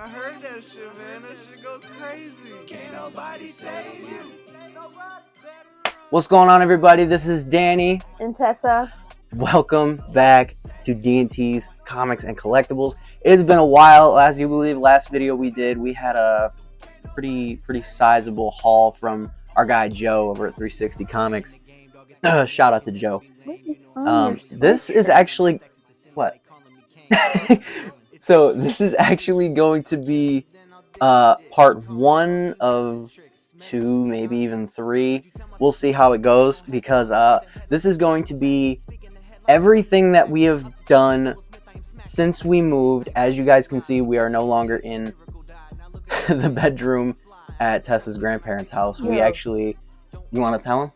heard that shit, man. That shit goes crazy. Can't nobody save you. What's going on, everybody? This is Danny and Tessa. Welcome back to D&T's Comics and Collectibles. It's been a while. As you believe, last video we did, we had a pretty sizable haul from our guy Joe over at 360 Comics. Shout out to Joe. This is actually what? So this is actually going to be part 1 of 2, maybe even 3. We'll see how it goes, because this is going to be everything that we have done since we moved. As you guys can see, we are no longer in the bedroom at Tessa's grandparents' house. Yeah. We actually, you want to tell them?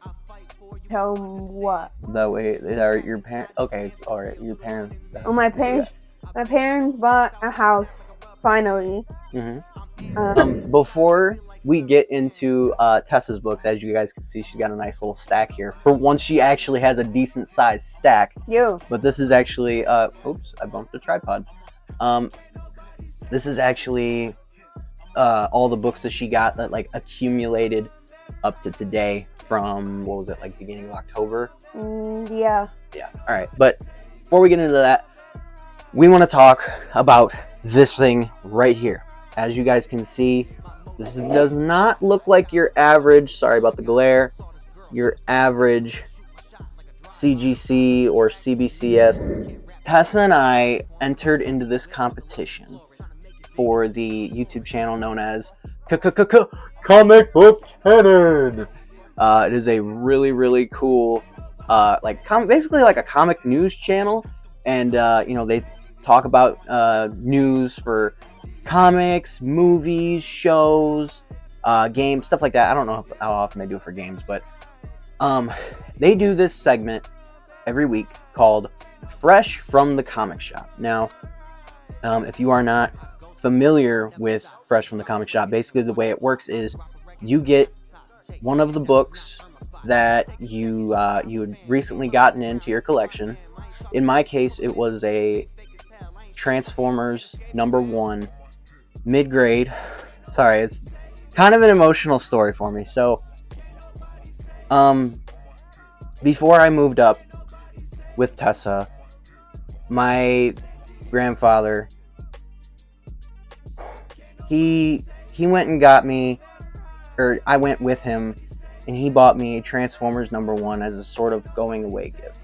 Tell them what? That way, are your parents? Okay, all right, your parents. Oh, my parents. Yeah. My parents bought a house finally. Mm-hmm. Before we get into Tessa's books, as you guys can see, she's got a nice little stack here. For once, she actually has a decent sized stack. Yeah. But this is actually, oops, I bumped the tripod. This is actually all the books that she got that like accumulated up to today from, what was it, like beginning of October? Yeah. Yeah. All right. But before we get into that, we want to talk about this thing right here. As you guys can see, this does not look like your average, sorry about the glare, your average CGC or CBCS. Tessa and I entered into this competition for the YouTube channel known as Comic Book Cannon. It is a really cool, basically like a comic news channel, and they talk about news for comics, movies, shows, games, stuff like that. I don't know how often they do it for games, but they do this segment every week called Fresh from the Comic Shop. Now, if you are not familiar with Fresh from the Comic Shop, basically the way it works is you get one of the books that you had recently gotten into your collection. In my case, it was a Transformers #1 mid-grade. Sorry, it's kind of an emotional story for me. So, before I moved up with Tessa, my grandfather, he went and got me, or I went with him, and he bought me Transformers #1 as a sort of going away gift.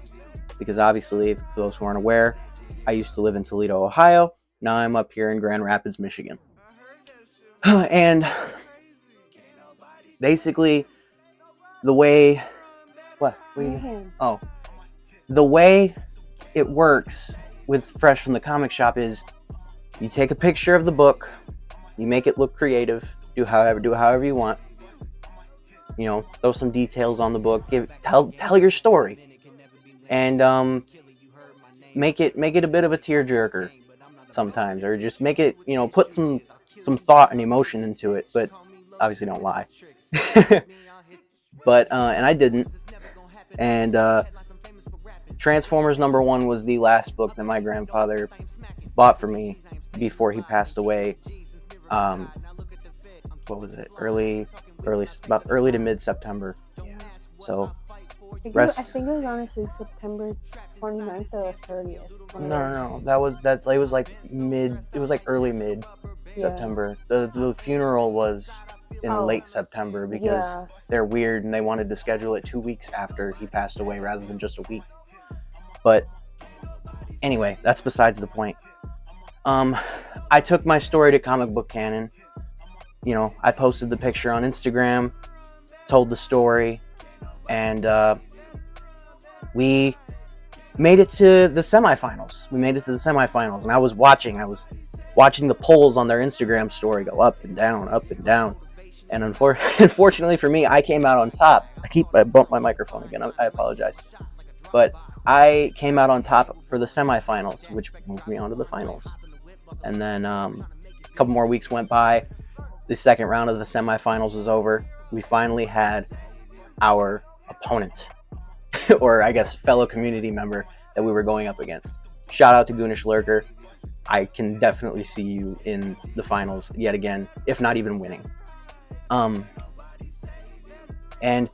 Because obviously, for those who aren't aware, I used to live in Toledo, Ohio. Now I'm up here in Grand Rapids, Michigan. And basically, the way the way it works with Fresh from the Comic Shop is you take a picture of the book, you make it look creative, do however you want. Throw some details on the book, tell your story, and make it a bit of a tearjerker sometimes, or just make it, put some thought and emotion into it, but obviously don't lie. But and I didn't. And Transformers #1 was the last book that my grandfather bought for me before he passed away. What was it? Early to mid-September. Yeah. So I think it was honestly September 29th or 30th. No. It was like early mid September. The funeral was in late September because they're weird and they wanted to schedule it 2 weeks after he passed away rather than just a week. But anyway, that's besides the point. I took my story to Comic Book Cannon. I posted the picture on Instagram, told the story, and we made it to the semifinals. And I was watching the polls on their Instagram story go up and down. And unfortunately for me, I came out on top. I bumped my microphone again. I apologize. But I came out on top for the semifinals, which moved me on to the finals. And then a couple more weeks went by. The second round of the semifinals was over. We finally had our opponent, or I guess fellow community member that we were going up against. Shout out to Goonish Lurker. I can definitely see you in the finals yet again, if not even winning. And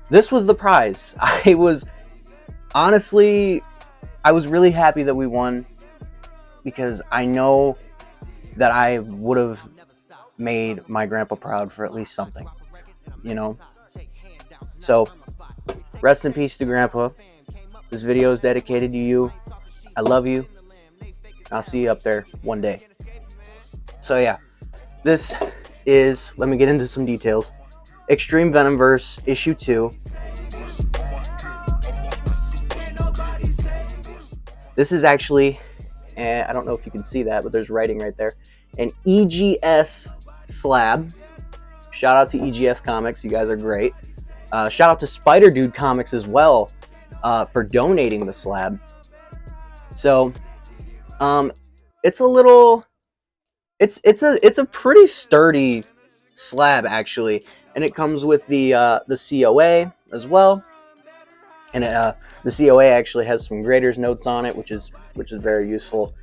this was the prize. I was really happy that we won, because I know that I would have made my grandpa proud for at least something, you know? So, rest in peace to Grandpa. This video is dedicated to you. I love you. I'll see you up there one day. So yeah, this is, let me get into some details. Extreme Venomverse issue 2. This is actually, I don't know if you can see that, but there's writing right there, an EGS slab. Shout out to EGS Comics, you guys are great. Shout out to Spider Dude Comics as well for donating the slab. So, it's a little, it's a pretty sturdy slab actually, and it comes with the COA as well. And the COA actually has some graders notes on it, which is very useful.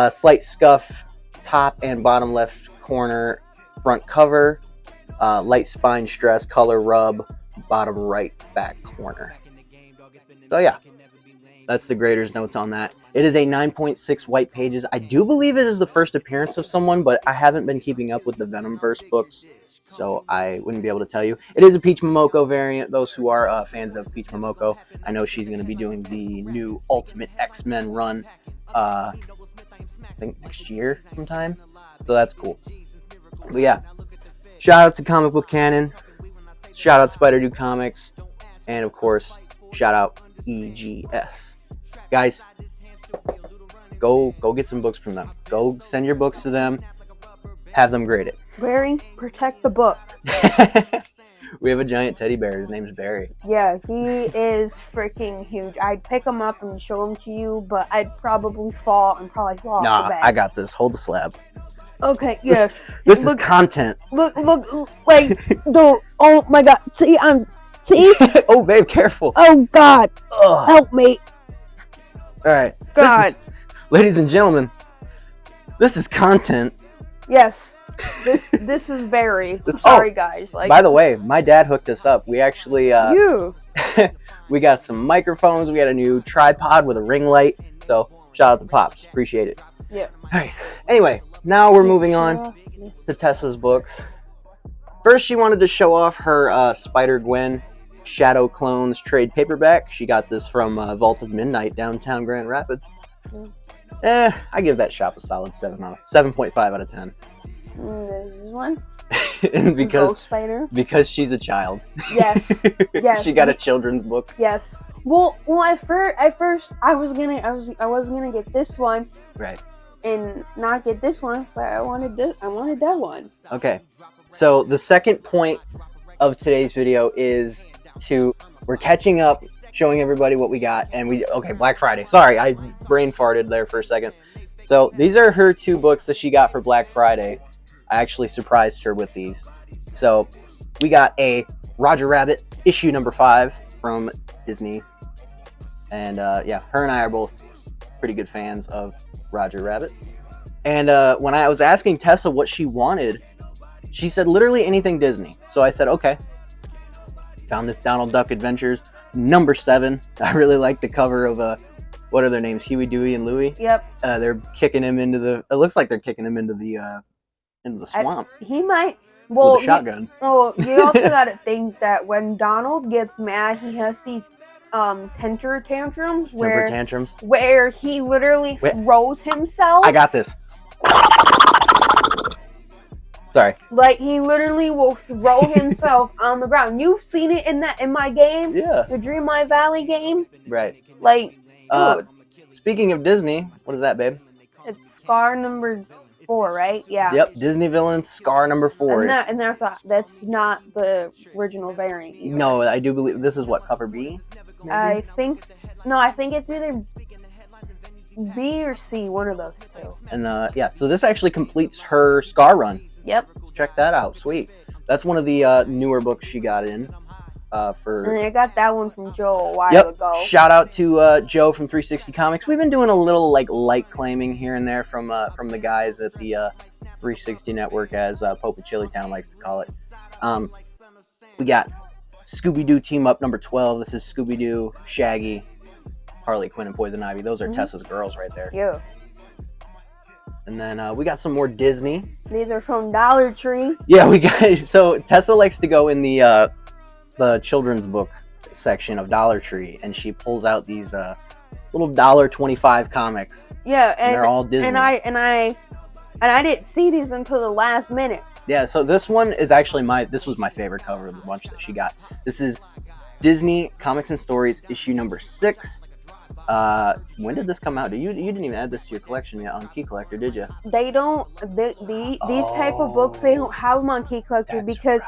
Slight scuff, top and bottom left corner, front cover, light spine stress, color rub, bottom right back corner. So yeah, that's the graders notes on that. It is a 9.6 white pages. I do believe it is the first appearance of someone, but I haven't been keeping up with the Venomverse books, so I wouldn't be able to tell you. It is a Peach Momoko variant. Those who are fans of Peach Momoko, I know she's going to be doing the new Ultimate X-Men run, I think next year sometime. So that's cool. But yeah, shout out to Comic Book Canon. Shout out Spider Dude Comics. And of course, shout out EGS. Guys, go get some books from them. Go send your books to them. Have them grade it. Barry, protect the book. We have a giant teddy bear. His name's Barry. Yeah, he is freaking huge. I'd pick him up and show him to you, but I'd probably fall off the bed. I got this. Hold the slab. Okay, yeah. This is content. Look, like, oh my god. See? Oh, babe, careful. Oh god. Ugh. Help me. All right. God. Ladies and gentlemen, this is content. Yes. This is Barry. I'm sorry, guys. Like, by the way, my dad hooked us up. We actually we got some microphones. We got a new tripod with a ring light. So shout out to Pops. Appreciate it. Yeah. All right. Anyway, now we're moving on to Tessa's books. First, she wanted to show off her Spider-Gwen Shadow Clones trade paperback. She got this from Vault of Midnight, downtown Grand Rapids. I give that shop a solid 7.5 out of 10. This one? And because she's a child. Yes. Yes. She got a children's book. Yes. Well, at first I was gonna get this one. Right. And not get this one, but I wanted that one. Okay. So the second point of today's video is we're catching up, showing everybody what we got, and Black Friday. Sorry, I brain farted there for a second. So these are her 2 books that she got for Black Friday. I actually surprised her with these. So we got a Roger Rabbit issue number 5 from Disney. And yeah, her and I are both pretty good fans of Roger Rabbit. And when I was asking Tessa what she wanted, she said literally anything Disney. So I said, okay. Found this Donald Duck Adventures number 7. I really like the cover of what are their names? Huey, Dewey, and Louie. Yep. They're kicking him into the. It looks like they're kicking him into the swamp. He might. Well, with a shotgun. You also gotta think that when Donald gets mad, he has these temper tantrums where he literally throws himself. I got this. Sorry. Like, he literally will throw himself on the ground. You've seen it in my game. Yeah. The Dream My Valley game. Right. Like, dude. Speaking of Disney, what is that, babe? It's Scar number 4, right? Yeah. Yep. Disney villain Scar number 4. And that's not the original variant either. No, I do believe this is what, cover B? Maybe? I think it's either B or C, one of those 2. And yeah, so this actually completes her Scar run. Yep. Check that out. Sweet. That's one of the newer books she got in. And I got that one from Joe a while ago. Shout out to Joe from 360 Comics. We've been doing a little like light claiming here and there from the guys at the 360 Network, as Pope of Chilitown likes to call it. We got Scooby-Doo Team Up number 12. This is Scooby-Doo, Shaggy, Harley Quinn, and Poison Ivy. Those are Tessa's girls right there. Yeah. And then we got some more Disney. These are from Dollar Tree. Yeah, we got. So Tessa likes to go in the children's book section of Dollar Tree, and she pulls out these little $1.25 comics. Yeah, and they're all Disney. And I didn't see these until the last minute. Yeah, so this one is actually this was my favorite cover of the bunch that she got. This is Disney Comics and Stories issue number 6. When did this come out? You didn't even add this to your collection yet on Key Collector, did you? They don't. These type of books, they don't have them on Key Collector because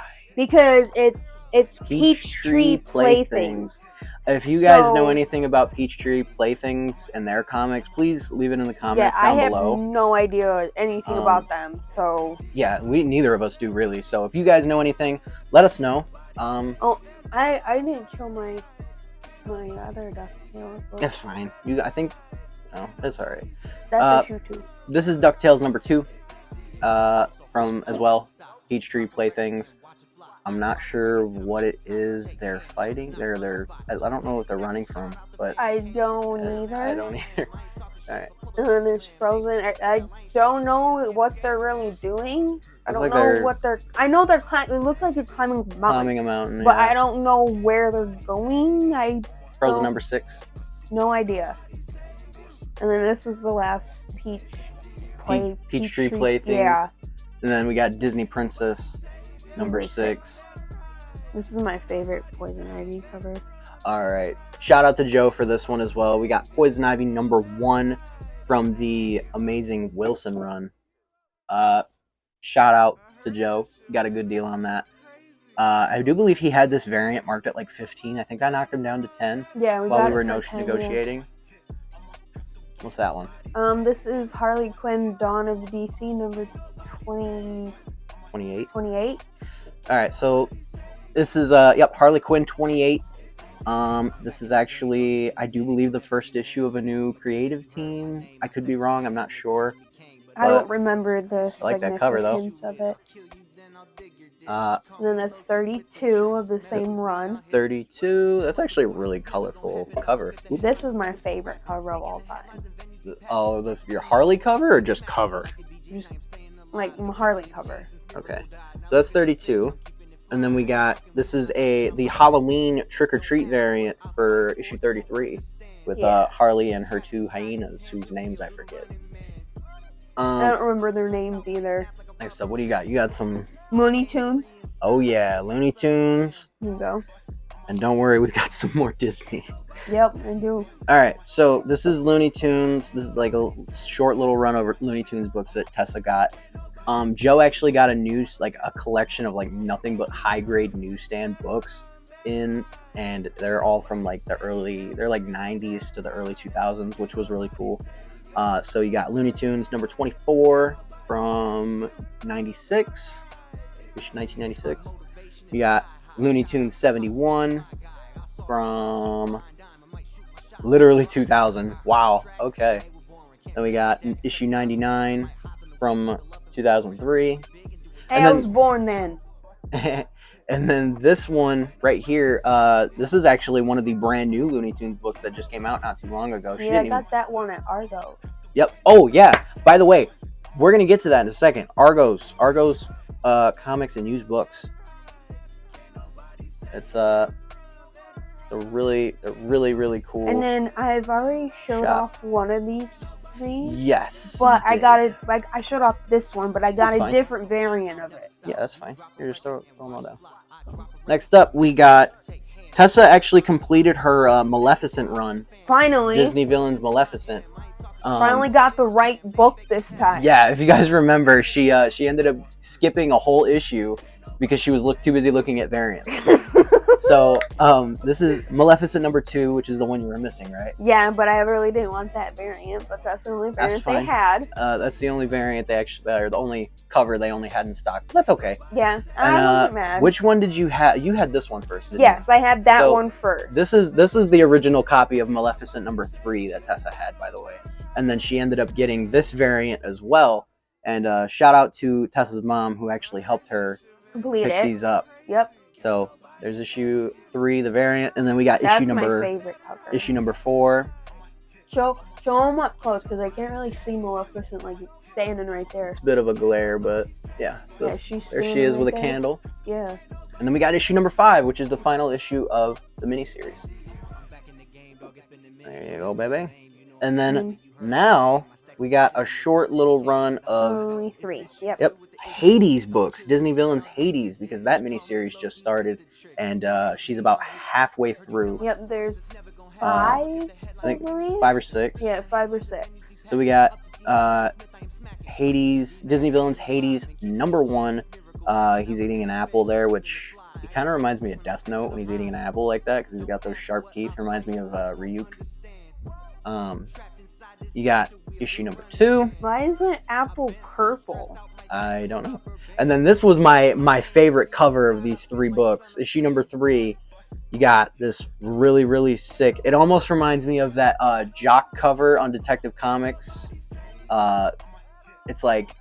it's Peachtree Playthings. If you guys know anything about Peachtree Playthings and their comics, please leave it in the comments down below. I have no idea anything about them, so... Yeah, neither of us do, really. So if you guys know anything, let us know. I didn't show my other DuckTales book. That's fine. I think... No, that's alright. That's issue 2. This is DuckTales number 2. From, as well, Peachtree Playthings. I'm not sure what it is they're fighting. I don't know what they're running from, but I don't either. I don't either. All right. And then there's Frozen. I don't know what they're really doing. I don't know what they're. I know they're climbing. It looks like they're climbing a mountain. Climbing a mountain. But I don't know where they're going. Frozen number 6. No idea. And then this is the last Peachtree Playthings. Yeah. And then we got Disney Princess number 6. This is my favorite Poison Ivy cover. Alright. Shout out to Joe for this one as well. We got Poison Ivy number 1 from the amazing Wilson run. Shout out to Joe. Got a good deal on that. I do believe he had this variant marked at like 15. I think I knocked him down to 10 while we were negotiating. Yeah. What's that one? This is Harley Quinn Dawn of DC number 28. Alright, so this is Harley Quinn 28. This is actually, I do believe, the first issue of a new creative team. I could be wrong, I'm not sure. I don't remember the I like that cover though. Of it. And then that's 32 of the same run. 32. That's actually a really colorful cover. This is my favorite cover of all time. Oh, your Harley cover or just cover? Just like Harley cover. Okay, so that's 32. And then we got, this is the Halloween Trick or Treat variant for issue 33 with Harley and her 2 hyenas whose names I forget. I don't remember their names either. Next up, what do you got? You got some Looney Tunes. Oh yeah, Looney Tunes. Here you go. And don't worry, we got some more Disney. Yep, I do. Alright, so this is Looney Tunes. This is like a short little run over Looney Tunes books that Tessa got. Joe actually got a collection of like nothing but high grade newsstand books in, and they're all from like they're like 90s to the early 2000s, which was really cool. So you got Looney Tunes number 24 from 96, 1996. You got Looney Tunes 71 from literally 2000. Wow. Okay. Then we got issue 99 from 2003. Hey, I was born then. And then this one right here, this is actually one of the brand new Looney Tunes books that just came out not too long ago. I got that one at Argo. Yep. Oh, yeah. By the way, we're going to get to that in a second. Argo's comics and used books. It's they're really cool. And then I've already showed off one of these three. Yes. But I got it. Like I showed off this one, but I got a different variant of it. Yeah, that's fine. Here, just throw them all down. Next up, we got Tessa. Actually completed her Maleficent run. Finally. Disney Villains Maleficent. Finally got the right book this time. Yeah, if you guys remember, she ended up skipping a whole issue because she was too busy looking at variants. So this is Maleficent number 2, which is the one you were missing, right? Yeah, but I really didn't want that variant, but that's the only variant they had. That's the only variant they actually, or the only cover they only had in stock. But that's okay. Yeah, I wasn't mad. Which one did you have? You had this one first, didn't Yes, you? I had that one first. This is the original copy of Maleficent number 3 that Tessa had, by the way. And then she ended up getting this variant as well. And shout out to Tessa's mom, who actually helped her pick these up. Yep. So there's issue 3, the variant, and then we got That's my favorite cover. Issue number 4. Show them up close because I can't really see Maleficent like standing right there. It's a bit of a glare, but yeah. Yeah, there she is with a candle. Yeah. And then we got issue number 5, which is the final issue of the miniseries. There you go, baby. And then now we got a short little run of only 3. Yep. Hades books, Disney Villains Hades, because that miniseries just started, and she's about halfway through. Yep, there's 5, I believe. 5 or 6. Yeah, 5 or 6. So we got Hades, Disney Villains Hades number 1. He's eating an apple there, which he kind of reminds me of Death Note when he's eating an apple like that, because he's got those sharp teeth. Reminds me of Ryuk. You got issue number 2. Why isn't apple purple? I don't know. And then this was my favorite cover of these 3 books. Issue number 3, you got this really, really sick. It almost reminds me of that Jock cover on Detective Comics. It's like,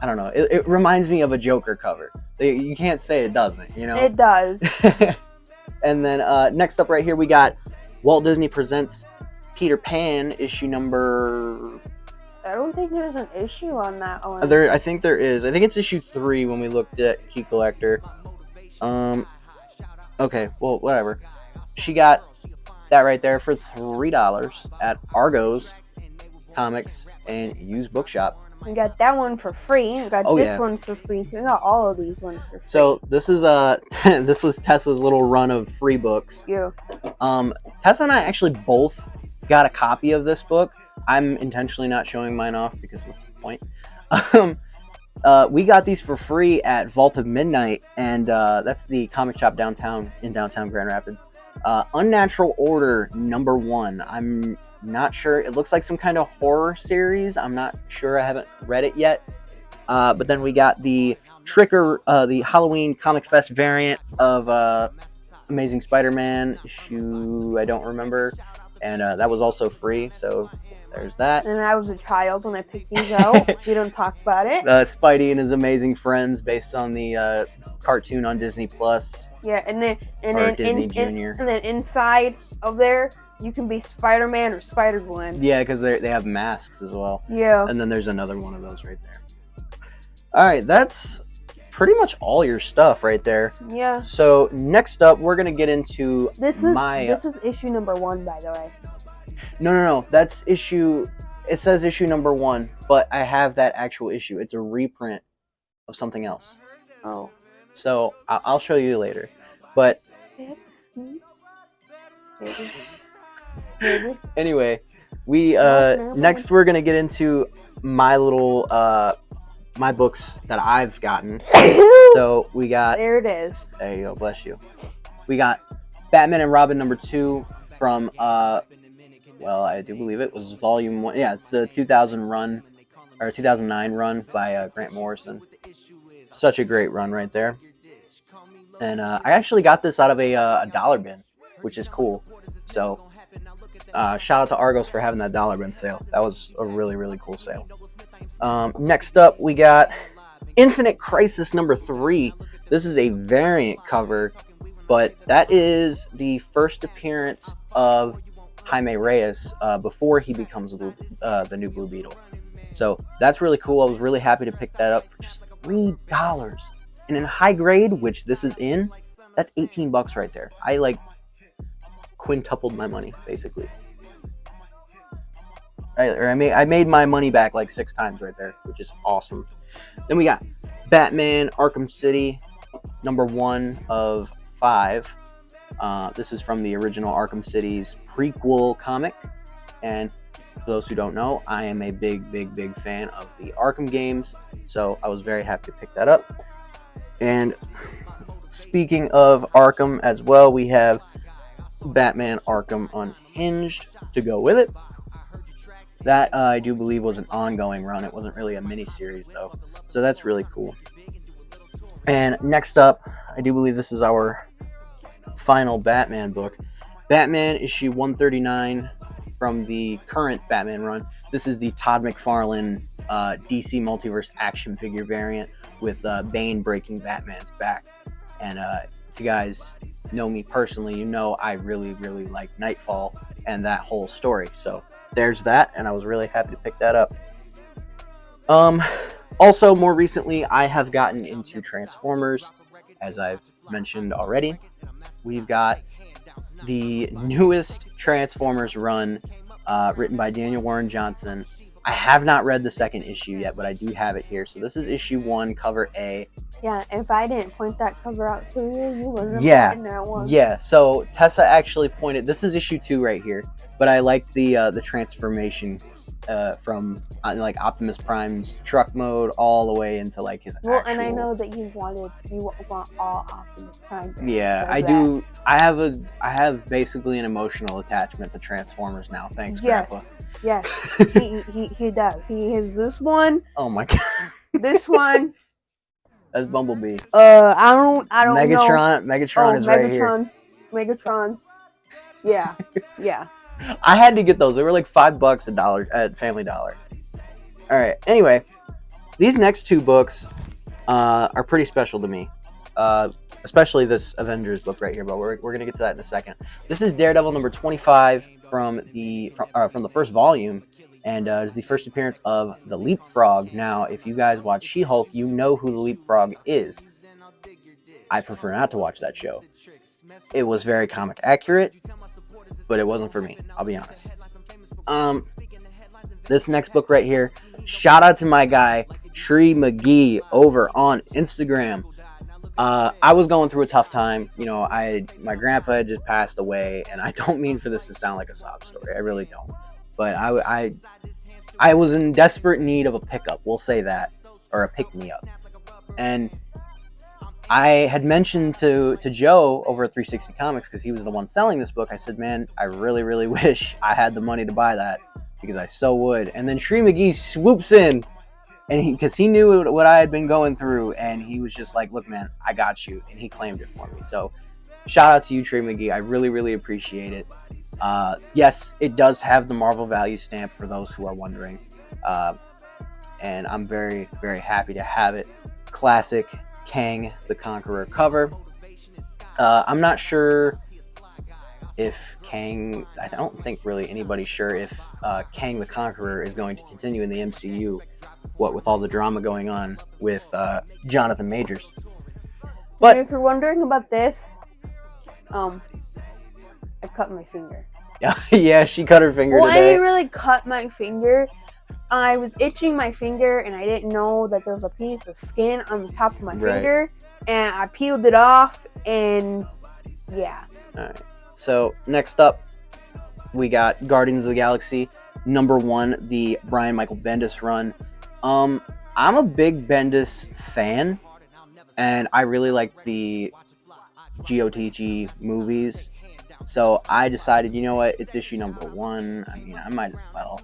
I don't know. It reminds me of a Joker cover. You can't say it doesn't, you know? It does. And then next up right here, we got Walt Disney Presents Peter Pan, issue number... I don't think there's an issue on that one. I think there is. I think it's issue 3 when we looked at Key Collector. Okay, well, whatever. She got that right there for $3 at Argos Comics and Used Bookshop. We got that one for free. We got this one for free. We got all of these ones for free. So this is this was Tessa's little run of free books. Yeah. Tessa and I actually both got a copy of this book. I'm intentionally not showing mine off because what's the point? We got these for free at Vault of Midnight, and that's the comic shop in downtown Grand Rapids. Unnatural Order number 1. I'm not sure. It looks like some kind of horror series. I'm not sure. I haven't read it yet. But then we got the the Halloween Comic Fest variant of Amazing Spider-Man issue. I don't remember. And that was also free, so there's that. And I was a child when I picked these out. We don't talk about it. Spidey and His Amazing Friends, based on the cartoon on Disney Plus. Yeah, and then Disney Junior. And then inside of there, you can be Spider-Man or Spider-Gwen. Yeah, because they have masks as well. Yeah. And then there's another one of those right there. All right, that's pretty much all your stuff right there. Yeah. So next up, we're gonna get into this is issue number 1, by the way. No. That's issue. It says issue number 1, but I have that actual issue. It's a reprint of something else. Oh. So I'll show you later. But anyway, we next we're gonna get into my little my books that I've gotten. So we got... There it is. There you go. Bless you. We got Batman and Robin number 2 from, well, I do believe it was volume 1. Yeah, it's the 2009 run by Grant Morrison. Such a great run right there. And I actually got this out of a dollar bin, which is cool. So shout out to Argos for having that dollar bin sale. That was a really, really cool sale. Next up, we got Infinite Crisis number 3. This is a variant cover, but that is the first appearance of Jaime Reyes before he becomes the new Blue Beetle. So that's really cool. I was really happy to pick that up for just $3. And in high grade, which this is in, that's $18 right there. I like quintupled my money, basically. I made my money back like 6 times right there, which is awesome. Then we got Batman Arkham City, number 1 of 5. This is from the original Arkham City's prequel comic. And for those who don't know, I am a big fan of the Arkham games. So I was very happy to pick that up. And speaking of Arkham as well, we have Batman Arkham Unhinged to go with it. That I do believe was an ongoing run. It wasn't really a mini-series though, so that's really cool. And next up, I do believe this is our final Batman book. Batman issue 139 from the current Batman run. This is the Todd McFarlane DC Multiverse action figure variant with Bane breaking Batman's back. And if you guys know me personally, you know I really, really like Nightfall and that whole story. So there's that, and I was really happy to pick that up. Also, more recently, I have gotten into Transformers, as I've mentioned already. We've got the newest Transformers run, written by Daniel Warren Johnson. I have not read the second issue yet, but I do have it here. So this is issue 1, cover A. Yeah, if I didn't point that cover out to you, you wasn't reading that one. Yeah, so Tessa actually pointed, this is issue 2 right here, but I like the transformation from like Optimus Prime's truck mode all the way into like his actual... and I know that you want all Optimus Prime. Yeah, I do. I have basically an emotional attachment to Transformers now. Thanks, Grandpa. Yes, he does. He has this one. Oh my god. This one. That's Bumblebee. I don't know. Megatron is right here. Megatron. Yeah. Yeah. I had to get those. They were like $5 at Family Dollar. All right. Anyway, these next two books are pretty special to me, especially this Avengers book right here. But we're gonna get to that in a second. This is Daredevil number 25 from the first volume, and is the first appearance of the Leapfrog. Now, if you guys watch She-Hulk, you know who the Leapfrog is. I prefer not to watch that show. It was very comic accurate, but it wasn't for me, I'll be honest. This next book right here, shout out to my guy Tree McGee over on Instagram. I was going through a tough time. You know, my grandpa had just passed away, and I don't mean for this to sound like a sob story. I really don't. But I was in desperate need of a pickup. We'll say that, or a pick-me-up. And I had mentioned to Joe over at 360 Comics, because he was the one selling this book. I said, man, I really, really wish I had the money to buy that, because I so would. And then Tree McGee swoops in, and because he knew what I had been going through, and he was just like, look, man, I got you. And he claimed it for me. So shout out to you, Tree McGee. I really, really appreciate it. Yes, it does have the Marvel value stamp for those who are wondering. And I'm very, very happy to have it. Classic Kang the Conqueror cover. I'm not sure if Kang, I don't think really anybody's sure if Kang the Conqueror is going to continue in the MCU, what with all the drama going on with Jonathan Majors. But if you're wondering about this, I cut my finger. Yeah, she cut her finger today. I didn't really cut my finger. I was itching my finger, and I didn't know that there was a piece of skin on the top of my finger, and I peeled it off, and yeah. Alright, so next up, we got Guardians of the Galaxy number 1, the Brian Michael Bendis run. I'm a big Bendis fan, and I really like the GOTG movies. So I decided, you know what, it's issue number 1. I mean, I might as well.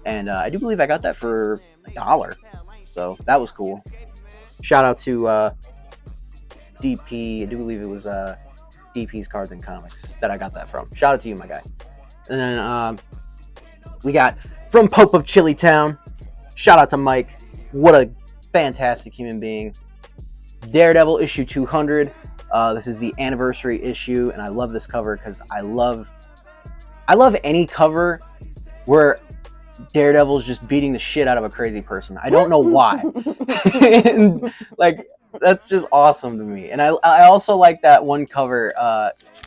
And I do believe I got that for $1. So that was cool. Shout out to DP. I do believe it was DP's Cards and Comics that I got that from. Shout out to you, my guy. And then we got From Pope of Chili Town. Shout out to Mike. What a fantastic human being. Daredevil issue 200. This is the anniversary issue, and I love this cover because I love any cover where Daredevil's just beating the shit out of a crazy person. I don't know why. And, like, that's just awesome to me. And I also like that one cover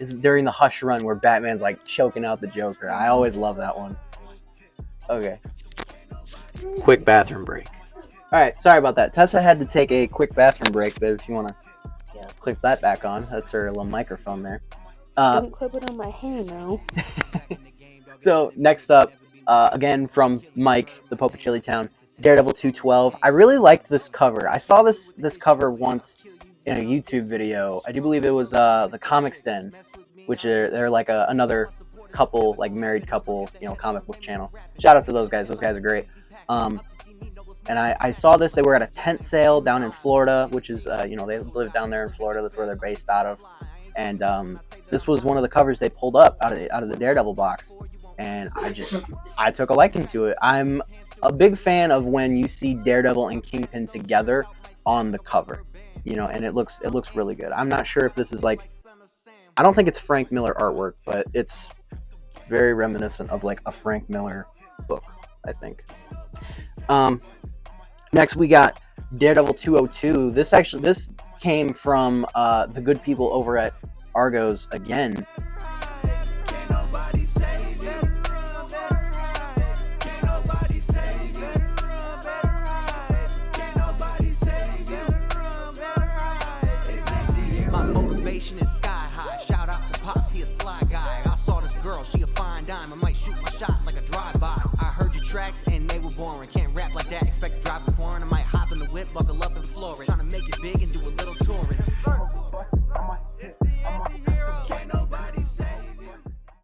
is during the Hush run where Batman's like choking out the Joker. I always love that one. Okay. Quick bathroom break. Alright, sorry about that. Tessa had to take a quick bathroom break, but if you want to clip that back on, that's her little microphone there. Don't clip it on my hand now. So, next up, again from Mike, the Pope of Chili Town, Daredevil 212. I really liked this cover. I saw this cover once in a YouTube video. I do believe it was the Comics Den, which they're like another couple, like married couple, comic book channel. Shout out to those guys. Those guys are great. And I saw this. They were at a tent sale down in Florida, which is, they live down there in Florida. That's where they're based out of. And this was one of the covers they pulled up out of the Daredevil box. And I took a liking to it. I'm a big fan of when you see Daredevil and Kingpin together on the cover, and it looks really good. I'm not sure if this is like, I don't think it's Frank Miller artwork, but it's very reminiscent of like a Frank Miller book, I think. Next, we got Daredevil 202. This came from the good people over at Argos again. My motivation is sky high. Shout out to Pops, he a sly guy. I saw this girl, she a fine dime. I might shoot my shot like a drive-by. I heard your tracks and they were boring. Can't rap like that, expect to drive a foreign. I might hop in the whip, buckle up and floor it. Trying to make it big and do a little